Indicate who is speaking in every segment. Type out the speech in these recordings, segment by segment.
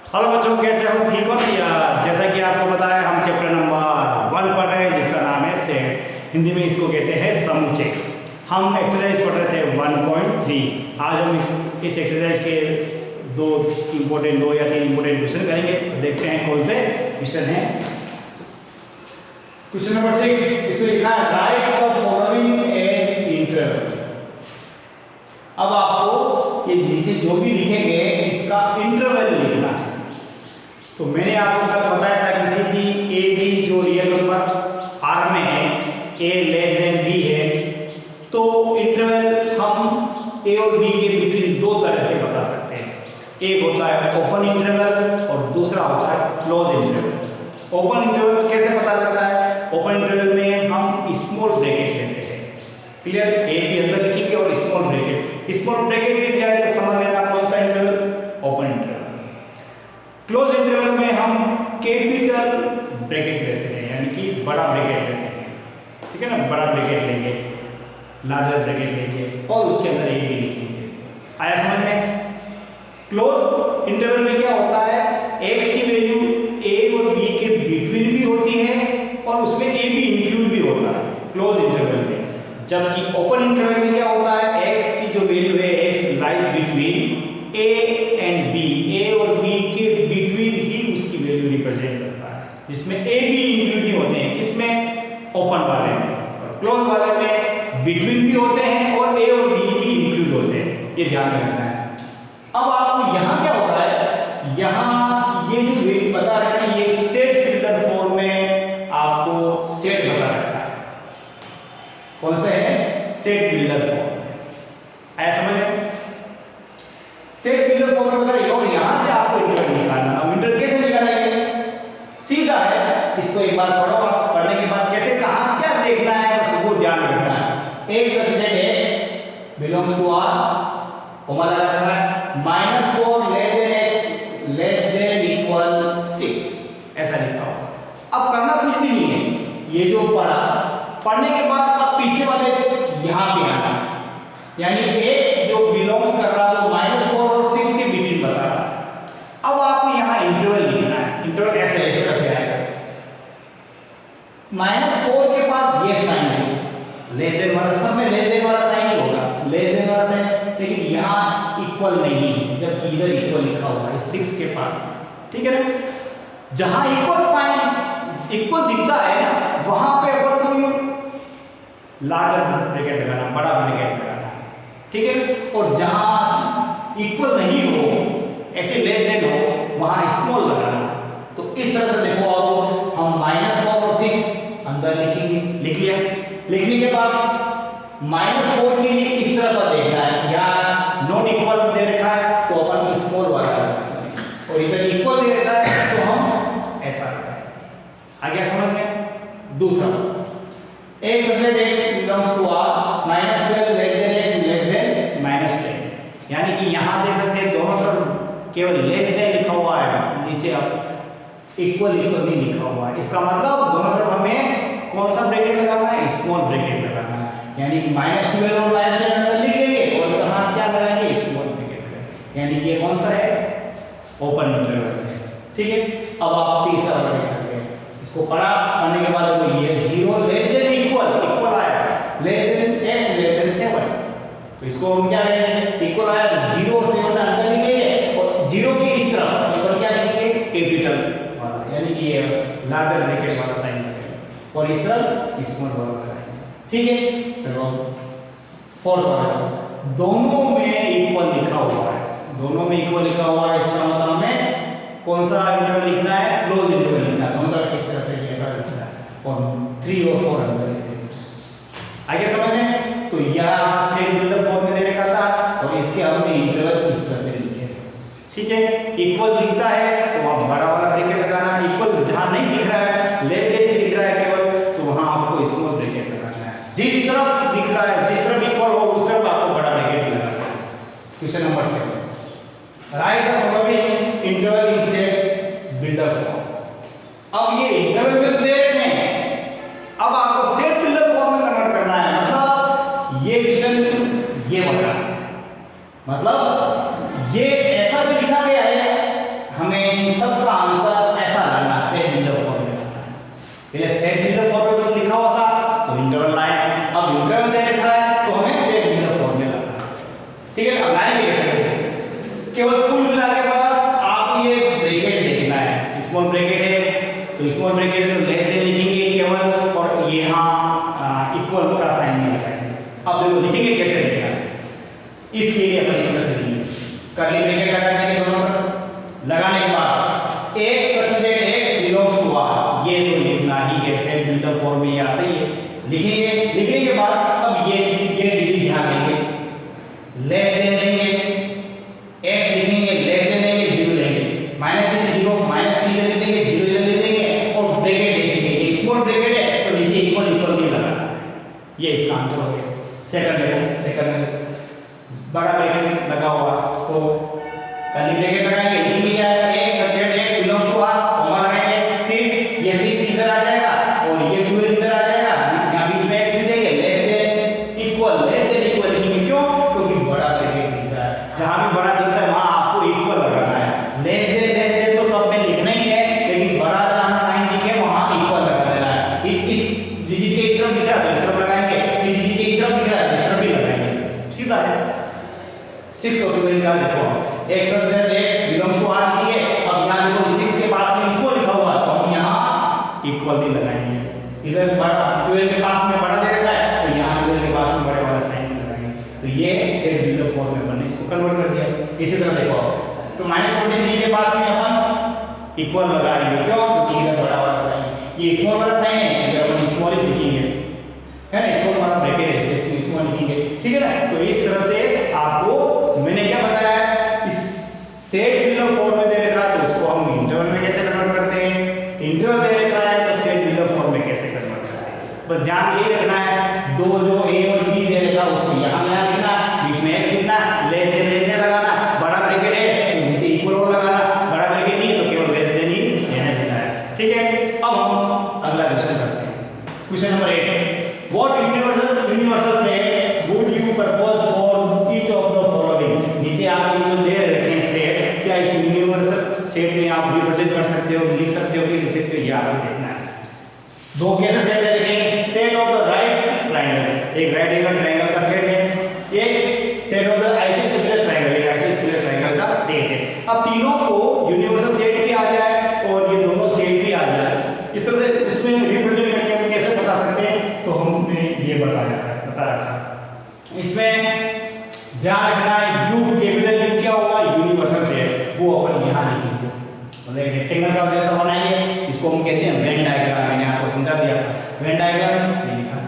Speaker 1: Hello बच्चों, कैसे हो? ठीक हो? जैसा कि आपको पता है, हम चैप्टर नंबर 1 पढ़ रहे हैं जिसका नाम है सेट। हिंदी में इसको कहते हैं समुच्चय। हम एक्सरसाइज पढ़ रहे थे 1.3। आज हम इस एक्सरसाइज के दो या तीन इंपॉर्टेंट क्वेश्चन करेंगे। देखते हैं कौन से क्वेश्चन हैं। क्वेश्चन नंबर 6, इसमें लिखा है write the following as interval. अब आपको ये नीचे जो भी लिखेंगे इसका इंटरवल लिखना है। तो मैंने आपको कल बताया था किसी भी ए बी जो रियल नंबर आर में है, ए लेस देन बी है, तो इंटरवल हम ए और बी के बिटवीन दो तरह से बता सकते हैं। एक होता है ओपन इंटरवल और दूसरा होता है क्लोज इंटरवल। ओपन इंटरवल कैसे पता लगता है? ओपन इंटरवल में हम स्मॉल ब्रैकेट लेते हैं। क्लियर? ए बी अंदर लिखेंगे और स्मॉल ब्रैकेट भी क्या है, समझ लेना कौन सा interval? Open interval. Close interval में हम कैपिटल ब्रैकेट लेते हैं, यानी कि बड़ा ब्रैकेट लेते हैं। ठीक है ना? बड़ा ब्रैकेट लेंगे, लार्जर ब्रैकेट लेंगे और उसके अंदर ए बी लिखेंगे। आया समझ में? क्लोज इंटरवल में क्या होता है, एक्स की वैल्यू ए और बी के बिटवीन भी होती है और उसमें ए बी इंक्लूड भी होता है क्लोज इंटरवल में। जबकि ओपन इंटरवल में क्या होता है, एक्स की जो वैल्यू है, X lies between A and B, A और बी के बिटवीन ही उसकी वैल्यू रिप्रेजेंट करता है, जिसमें ए बी इंक्लूड नहीं होते हैं। किसमें? ओपन वाले में। और क्लोज वाले में बिटवीन भी होते हैं और ए और बी भी इंक्लूड होते हैं। ये ध्यान रखना है। अब आपको यहाँ क्या होता है, यहाँ ये जो वैल्यू बता रखा है, ये सेट फिल्टर फॉर्म में आपको सेट बता रखा है। कौन सा है? Set filter form. आया समझ में? सेट फिल्टर फॉर्म में बता रही है और यहाँ से आपको इंटरवल निकालना। अब इंटरवल कैसे निकालेंगे? सीधा है, इसको एक बार पढ़ो। पढ़ने के बाद कैसे, कहाँ क्या देखना है, बस वो ध्यान रखना है। एक subject x belongs to r, comma लगा रखा है, -4 लेस देन इक्वल 6, ऐसा लिखा होगा। अब करना कुछ भी नहीं है, ये जो पढ़ने के बाद अब पीछे वाले यहाँ पे आना है, यानी x जो बिलोंग्स कर रहा है वो -4 और 6 के बिटवीन बता रहा है। अब आपको यहाँ इंटरवल लिखना है। इंटरवल ऐसे इस तरह से आएगा, -4 के पास ये साइन है, लेस देन वाला, सब में लेस देन वाला साइन ही होगा, लेस देन वाला साइन, लेकिन यहाँ इक्वल नहीं है, जबकि इधर इक्वल लिखा हुआ है 6 के पास। ठीक है ना? जहां इक्वल साइन इक्वल दिखता है ना, वहां पे अगर कोई लार्जर ब्रैकेट लगाना, बड़ा ब्रैकेट लगाना। ठीक है? और जहां इक्वल नहीं हो, ऐसे लेस देन हो, वहां स्मॉल लगाना। तो इस तरह से देखो, अब हम -4 और 6 अंदर लिखेंगे। लिख लिया। लिखने के बाद -4 के लिए इस तरह पर देखना है, यहाँ नॉट इक्वल दे रखा है तो अपन स्मॉल वाला करेंगे, और इधर इक्वल दे रखा है तो हम ऐसा करेंगे। आ गया समझ में? दूसरा, एक subject x belongs to r, -12 less than -10, यानी कि यहाँ दे सकते हैं दोनों तरफ केवल लेस देन लिखा हुआ है, नीचे अब इक्वल नहीं लिखा हुआ है। इसका मतलब दोनों तरफ हमें कौन सा ब्रैकेट लगाना है? स्मॉल ब्रैकेट लगाना है, यानी कि -12 और -10 अंदर लिख लेंगे और यहाँ क्या लगाएंगे? Small bracket. यानी कि ये कौन सा है? ओपन इंटरवल है। ठीक है? अब आप तीसरा वाला देख सकते हैं। इसको पढ़ने के बाद ये 0 लेस देन इक्वल आया, less than x less than 7, तो इसको हम क्या करेंगे? इक्वल आया तो 0 और 7 अंदर लिखेंगे और 0 की इस तरफ ऊपर क्या लिखेंगे? कैपिटल वाला, यानी कि ये लार्जर ब्रैकेट वाला साइन लिखेंगे और इस तरफ स्मॉल वाला लगाएंगे। ठीक है? चलो फोर्थ वाला, दोनों में इक्वल लिखा हुआ है, दोनों में इक्वल लिखा हुआ है, इसका मतलब हमें कौन सा इंटरवल लिखना है? क्लोज इंटरवल लिखना है। दोनों तरफ इस तरह से ऐसा लिखना है और 3 और 4 अंदर लिखेंगे। आगे समझ में? तो यहाँ सेट फिल्टर फॉर्म में दे रखा था और इसके हमने इंटरवल इस तरह से लिखे। ठीक है? इक्वल दिखता है तो वहाँ बड़ा वाला ब्रैकेट लगाना, इक्वल जहाँ नहीं दिख रहा है, लेस देन से दिख रहा है केवल, तो वहाँ आपको स्मॉल ब्रैकेट लगाना है। जिस तरफ दिख रहा है, जिस तरफ इक्वल हो उस तरफ आपको बड़ा ब्रैकेट लगाना है। Question number 7, right the following interval in set builder form. अब ये इंटरवल में तो दे रहे हैं, अब आपको सेट बिल्डर फॉर्म में कन्वर्ट करना है। मतलब ये क्वेश्चन ये बता, मतलब ये ऐसा जो लिखा गया है हमें स्मॉल ब्रैकेट में लेस देन लिखेंगे केवल, और यहाँ इक्वल का साइन नहीं लगाएंगे। अब देखो लिखेंगे कैसे लिखेगा, इसके लिए अपन इस तरह से लिखेंगे, कर्ली ब्रैकेट लगा देंगे दोनों पर, लगाने के बाद x such that x belongs to r, ये तो लिखना ही है, सेट बिल्डर फॉर्म में आता ही है, लिखेंगे। लिखने के बाद अब ये डिजिट ध्यान देंगे, लेस देन देंगे, x लिखेंगे, लेस देन देंगे, 0 लेंगे, माइनस देंगे 0, माइनस 3 दे देंगे, 0 दे देंगे, और ब्रैकेट देखेंगे, ये स्मॉल ब्रैकेट है तो नीचे इक्वल नहीं लगाना, ये इसका आंसर हो गया। सेकंड देखो, सेकंड बड़ा ब्रैकेट लगा हुआ तो कर्ली ब्रैकेट लगाएंगे, लिखेंगे क्या है, x such that x belongs to r, comma लगाएंगे, फिर ये 6 इधर आ जाएगा और ये 12 इधर आ जाएगा, यहां बीच में x लिख देंगे, लेस देन इक्वल लिखेंगे, क्यों, क्योंकि बड़ा ब्रैकेट दिख रहा है, जहां भी बड़ा दिखता है वहां आपको इक्वल लगाना है, लेस देन तो सब में लिखना ही है, लेकिन बड़ा जहां साइन दिखे वहां इक्वल लगा देना है। इस डिजिट के इस तरफ दिख रहा है तो इस तरफ लगाएंगे, इस डिजिट के इस तरफ दिख रहा है तो इस तरफ भी लगाएंगे, सीधा है। 6 और 2 का देखो, x such that x belongs to r लिखेंगे, अब यहां देखो 6 के पास में इसको लिखा हुआ है तो हम यहां इक्वल भी लगाएंगे, इधर बड़ा 12 के पास में बड़ा दे रखा है तो यहां 12 के पास में बड़े वाला साइन लगाएंगे, तो ये सेट बिल्डर फॉर्म में बनने इसको कन्वर्ट कर दिया। इसी तरह देखो तो -43 के पास में अपन इक्वल लगाएंगे, क्यों, क्योंकि इधर बड़ा वाला साइन, ये स्मॉल वाला साइन है, इधर अपन स्मॉल ही लिखेंगे, है ना, स्मॉल वाला ब्रैकेट है इसमें स्मॉल लिखेंगे, ठीक है ना। तो इस तरह से आपको मैंने क्या बताया, इस सेट बिल्डर फॉर्म में दे रखा है तो उसको हम इंटरवल में कैसे कन्वर्ट करते हैं, इंटरवल दे रखा है तो सेट बिल्डर फॉर्म में कैसे कन्वर्ट करते हैं। बस ध्यान ये रखना है, दो जो a और b दे रखा है उसको यहां लिखना, बीच में x लिखना, लेस देन लगाना, बड़ा ब्रैकेट है तो नीचे इक्वल लगाना, बड़ा ब्रैकेट नहीं है तो केवल लेस देन ही देना है, ठीक है। अब हम अगला क्वेश्चन करते हैं, question number 8, what universal set would you propose for each of the following. नीचे आप ये जो दे रखे हैं सेट, क्या इस यूनिवर्सल सेट में आप रिप्रेजेंट कर सकते हो, लिख सकते हो कि लिख सकते हो, ये आपको देखना है। दो कैसे सेट दे रखे हैं, set of the right triangle, एक राइट एंगल ट्रायंगल का सेट है, एक set of the isosceles triangle, एक आइसोसेलेस ट्रायंगल का सेट है। अब तीनों को यूनिवर्सल सेट भी आ जाए और ये दोनों सेट भी आ जाए, इस तरह से इसमें रिप्रेजेंट करके हम कैसे बता सकते हैं, तो हमने ये बता रखा। इसमें ध्यान रखना है U, कैपिटल U क्या होगा, यूनिवर्सल सेट, वो अपन यहां लिखेंगे, मतलब एक रेक्टेंगल का जैसा बनाएंगे, इसको हम कहते हैं वेन डायग्राम, मैंने आपको समझा दिया था, वेन डायग्राम ये लिखा,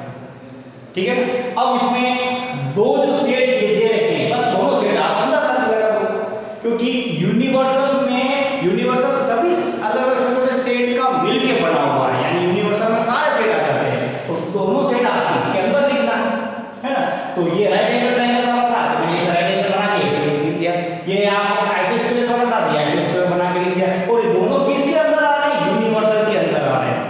Speaker 1: ठीक है। अब इसमें दो जो सेट ये दे रखे हैं, बस दोनों सेट आप अंदर तक लगा दो, क्योंकि यूनिवर्सल में यूनिवर्सल सभी अलग-अलग छोटे-छोटे सेट का मिलके बना हुआ है, यानी यूनिवर्सल में सारे सेट आ जाते हैं, तो दोनों सेट आपको इसके अंदर लिखना है ना। तो ये राइट एंगल ट्रायंगल वाला था, मैंने इस राइट एंगल बना के इसे लिख दिया, ये आप आइसोसेलेस वाला था, ये आइसोसेलेस बना के लिख दिया, और ये दोनों किसके अंदर आ रहे हैं, यूनिवर्सल के अंदर आ रहे हैं,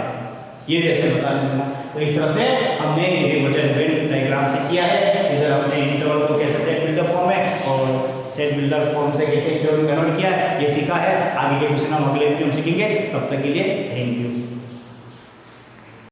Speaker 1: ये जैसे बता देना। तो इस तरह से हमने रिप्रेजेंट वेन डायग्राम से किया है, इधर हमने इंटरवल को कैसे सेट बिल्डर फॉर्म में और सेट बिल्डर फॉर्म से कैसे इंटरवल कन्वर्ट किया है ये सीखा है। आगे के क्वेश्चन हम अगले वीडियो में सीखेंगे, तब तक के लिए थैंक यू।